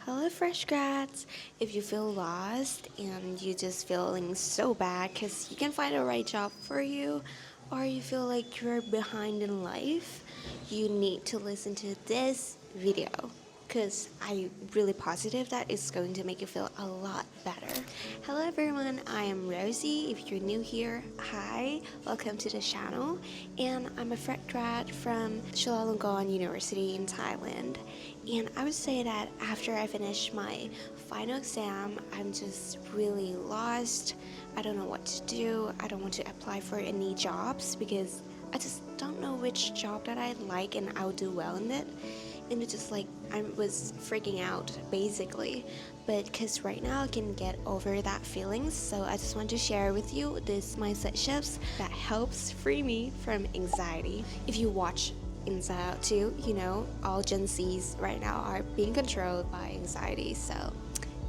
Hello, fresh grads. If you feel lost and you just feeling so bad because you can find a right job for you, or you feel like you're behind in life, you need to listen to this video because I'm really positive that it's going to make you feel a lot better. Hello everyone, I am Rosie. If you're new here, hi, welcome to the channel. And I'm a fresh grad from Chulalongkorn University in Thailand. And I would say that after I finish my final exam, I'm just really lost. I don't know what to do. I don't want to apply for any jobs because I just don't know which job that I like and I'll do well in it. And it's just like I was freaking out basically, but because right now I can get over that feelings, so I just want to share with you this mindset shifts that helps free me from anxiety. If you watch Inside Out too, you know all Gen Zs right now are being controlled by anxiety, so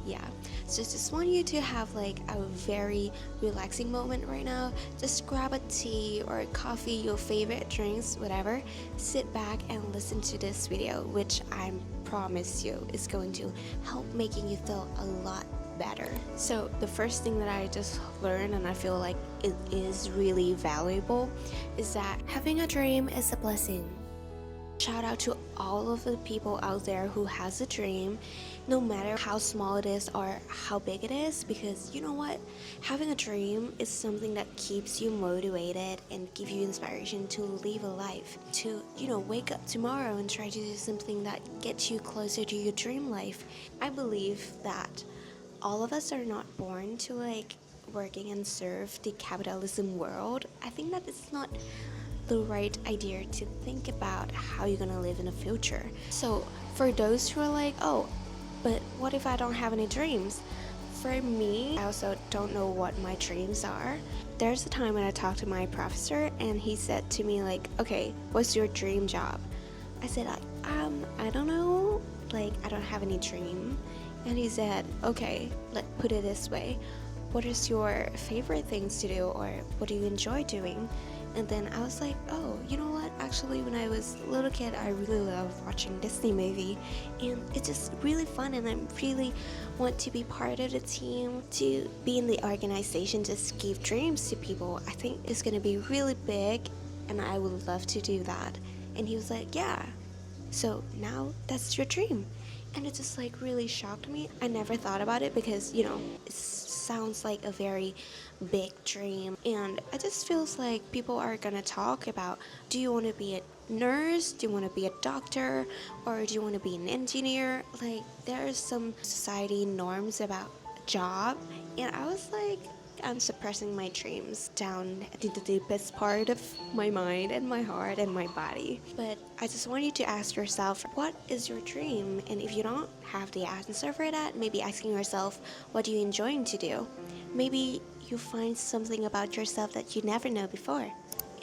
yeah. So just want you to have like a very relaxing moment right now. Just grab a tea or a coffee, your favorite drinks, whatever. Sit back and listen to this video, which I promise you is going to help making you feel a lot better. So the first thing that I just learned, and I feel like it is really valuable, is that having a dream is a blessing. Shout out to all of the people out there who has a dream, no matter how small it is or how big it is, because you know what, having a dream is something that keeps you motivated and give you inspiration to live a life, to wake up tomorrow and try to do something that gets you closer to your dream life. I believe that all of us are not born to like working and serve the capitalism world. I think that it's not the right idea to think about how you're gonna live in the future. So for those who are like, oh, but what if I don't have any dreams? For me, I also don't know what my dreams are. There's a time when I talked to my professor and he said to me like, okay, what's your dream job? I said like, I don't know, like I don't have any dream. And he said, okay, let's put it this way. What is your favorite things to do, or what do you enjoy doing? And then I was like, oh, you know what? Actually, when I was a little kid, I really loved watching Disney movie, and it's just really fun. And I really want to be part of the team, to be in the organization, just give dreams to people. I think it's gonna be really big, and I would love to do that. And he was like, yeah. So now that's your dream. And it just like really shocked me. I never thought about it because it sounds like a very big dream, and it just feels like people are gonna talk about, do you want to be a nurse, do you want to be a doctor, or do you want to be an engineer? Like there are some society norms about job, and I was like, I'm suppressing my dreams down in the deepest part of my mind and my heart and my body. But I just want you to ask yourself, what is your dream? And if you don't have the answer for that, maybe asking yourself, what are you enjoying to do? Maybe you find something about yourself that you never know before.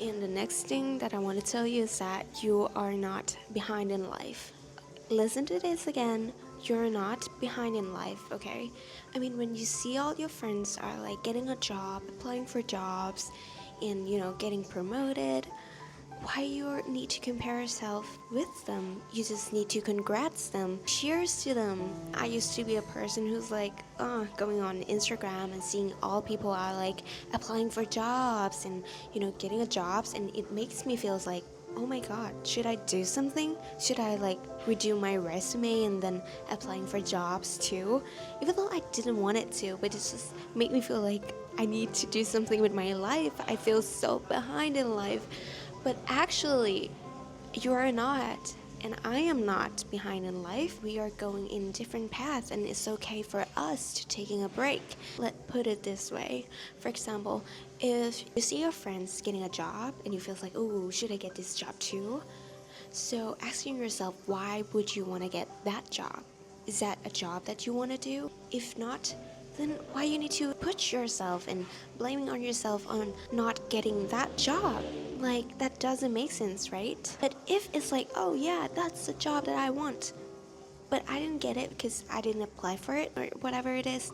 And the next thing that I want to tell you is that you are not behind in life. Listen to this again. You're not behind in life, okay? I mean, when you see all your friends are like getting a job, applying for jobs, and getting promoted, why you need to compare yourself with them? You just need to congrats them, cheers to them. I used to be a person who's like going on Instagram and seeing all people are like applying for jobs and getting a jobs, and it makes me feel like, oh my god, should I do something? Should I like redo my resume and then applying for jobs too? Even though I didn't want it to, but it just made me feel like I need to do something with my life. I feel so behind in life. But actually, you are not, and I am not behind in life. We are going in different paths, and it's okay for us to taking a break. Let's put it this way. For example, if you see your friends getting a job and you feel like, oh, should I get this job too? So asking yourself, why would you want to get that job? Is that a job that you want to do? If not, then why you need to put yourself and blaming on yourself on not getting that job? Like that doesn't make sense, right? But if it's like, oh yeah, that's the job that I want, but I didn't get it because I didn't apply for it or whatever it is,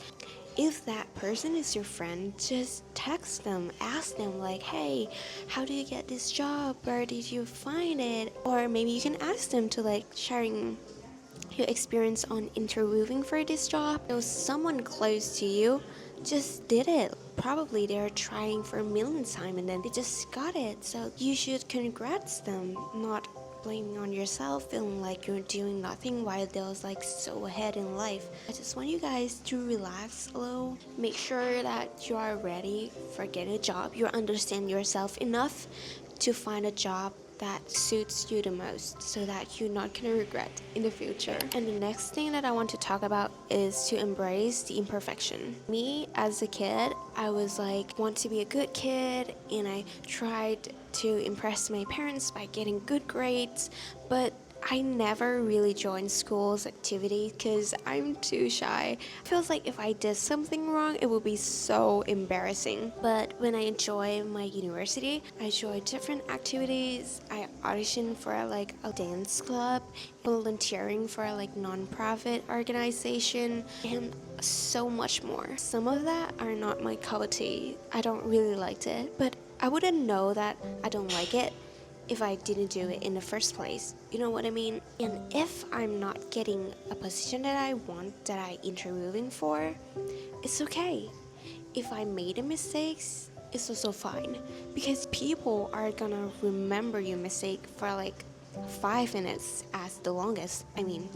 if that person is your friend, just text them, ask them like, hey, how do you get this job? Where did you find it? Or maybe you can ask them to like sharing you experience on interviewing for this job. So someone close to you just did it. Probably they're trying for a million times and then they just got it. So you should congrats them, not blaming on yourself, feeling like you're doing nothing while they're like so ahead in life. I just want you guys to relax a little. Make sure that you are ready for getting a job. You understand yourself enough to find a job that suits you the most so that you're not gonna regret in the future. And the next thing that I want to talk about is to embrace the imperfection. Me as a kid, I was like want to be a good kid and I tried to impress my parents by getting good grades, but I never really joined school's activity because I'm too shy. Feels like if I did something wrong, it would be so embarrassing. But when I enjoy my university, I enjoy different activities. I auditioned for like a dance club, volunteering for like non-profit organization, and so much more. Some of that are not my cup of tea. I don't really like it, but I wouldn't know that I don't like it if I didn't do it in the first place. You know what I mean? And if I'm not getting a position that I want, that I interviewing for, it's okay. If I made a mistakes, it's also fine. Because people are gonna remember your mistake for like 5 minutes as the longest. I mean,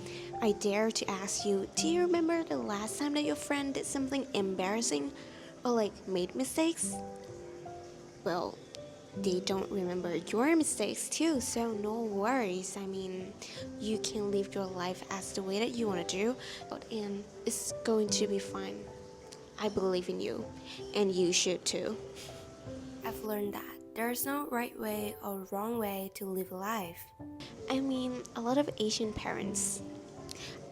I dare to ask you, do you remember the last time that your friend did something embarrassing or like made mistakes? Well, they don't remember your mistakes too, so no worries. I mean, you can live your life as the way that you want to do, and it's going to be fine. I believe in you, and you should too. I've learned that there's no right way or wrong way to live life. I mean, a lot of Asian parents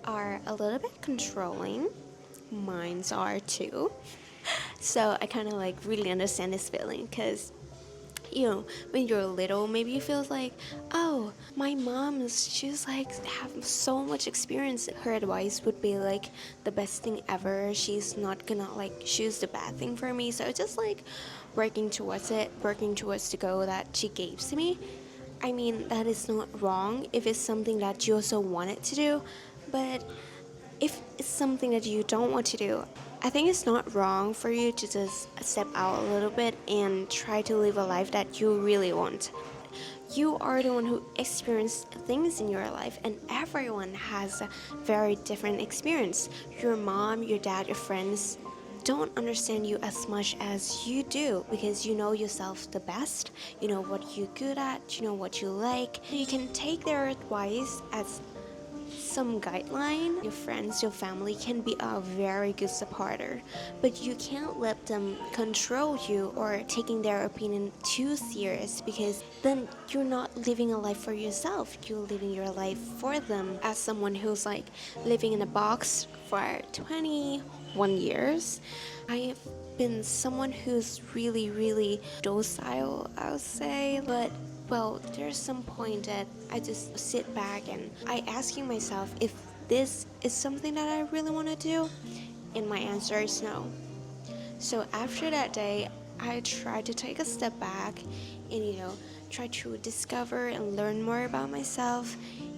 are a little bit controlling. Mines are too. So I kind of like really understand this feeling because when you're little, maybe you feel like, oh, my she's like have so much experience. Her advice would be like the best thing ever. She's not gonna like choose the bad thing for me. So just like working towards it, working towards the goal that she gave to me. I mean, that is not wrong if it's something that you also wanted to do, but if it's something that you don't want to do, I think it's not wrong for you to just step out a little bit and try to live a life that you really want. You are the one who experienced things in your life, and everyone has a very different experience. Your mom, your dad, your friends don't understand you as much as you do because you know yourself the best. You know what you're good at, you know what you like. You can take their advice as some guideline. Your friends, your family can be a very good supporter, but you can't let them control you or taking their opinion too serious because then you're not living a life for yourself. You're living your life for them. As someone who's like living in a box for 21 years, I've been someone who's really docile, I would say, but well, there's some point that I just sit back and I asking myself if this is something that I really want to do, and my answer is no. So after that day, I tried to take a step back and try to discover and learn more about myself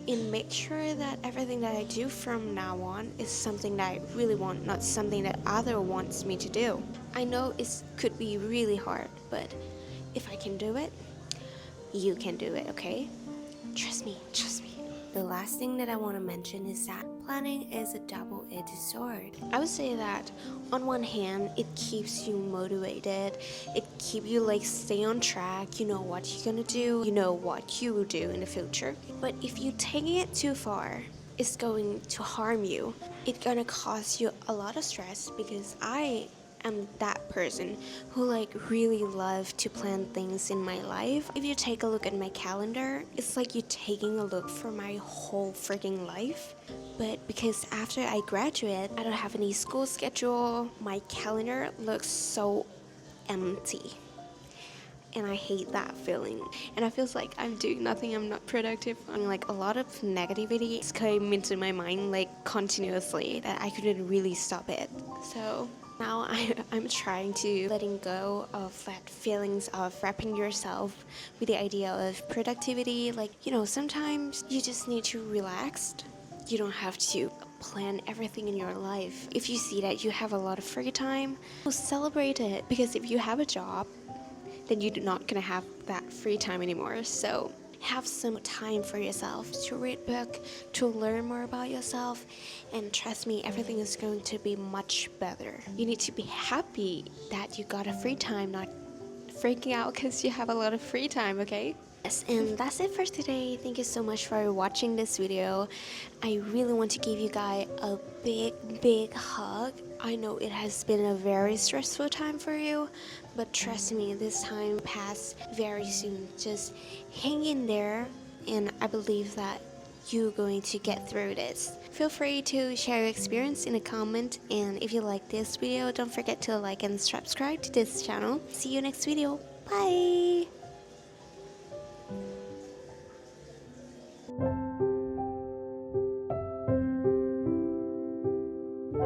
and make sure that everything that I do from now on is something that I really want, not something that other wants me to do. I know it could be really hard, but if I can do it, you can do it, okay? Trust me, trust me. The last thing that I want to mention is that planning is a double-edged sword. I would say that on one hand, it keeps you motivated, it keeps you like stay on track, you know what you're gonna do, you know what you will do in the future. But if you take it too far, it's going to harm you. It's gonna cause you a lot of stress because I am that person who like really love to plan things in my life. If you take a look at my calendar, it's like you taking a look for my whole freaking life. But because after I graduate, I don't have any school schedule, my calendar looks so empty. And I hate that feeling. And I feels like I'm doing nothing, I'm not productive. And like a lot of negativity came into my mind like continuously that I couldn't really stop it. So now I'm trying to letting go of that feelings of wrapping yourself with the idea of productivity. Like, sometimes you just need to relax. You don't have to plan everything in your life. If you see that you have a lot of free time, celebrate it. Because if you have a job, then you're not gonna have that free time anymore. So have some time for yourself to read book, to learn more about yourself, and trust me, everything is going to be much better. You need to be happy that you got a free time, not freaking out because you have a lot of free time, okay? Yes, and that's it for today. Thank you so much for watching this video. I really want to give you guys a big hug. I know it has been a very stressful time for you, but trust me, this time pass very soon. Just hang in there, and I believe that you're going to get through this. Feel free to share your experience in a comment, and if you like this video, don't forget to like and subscribe to this channel. See you next video. Bye!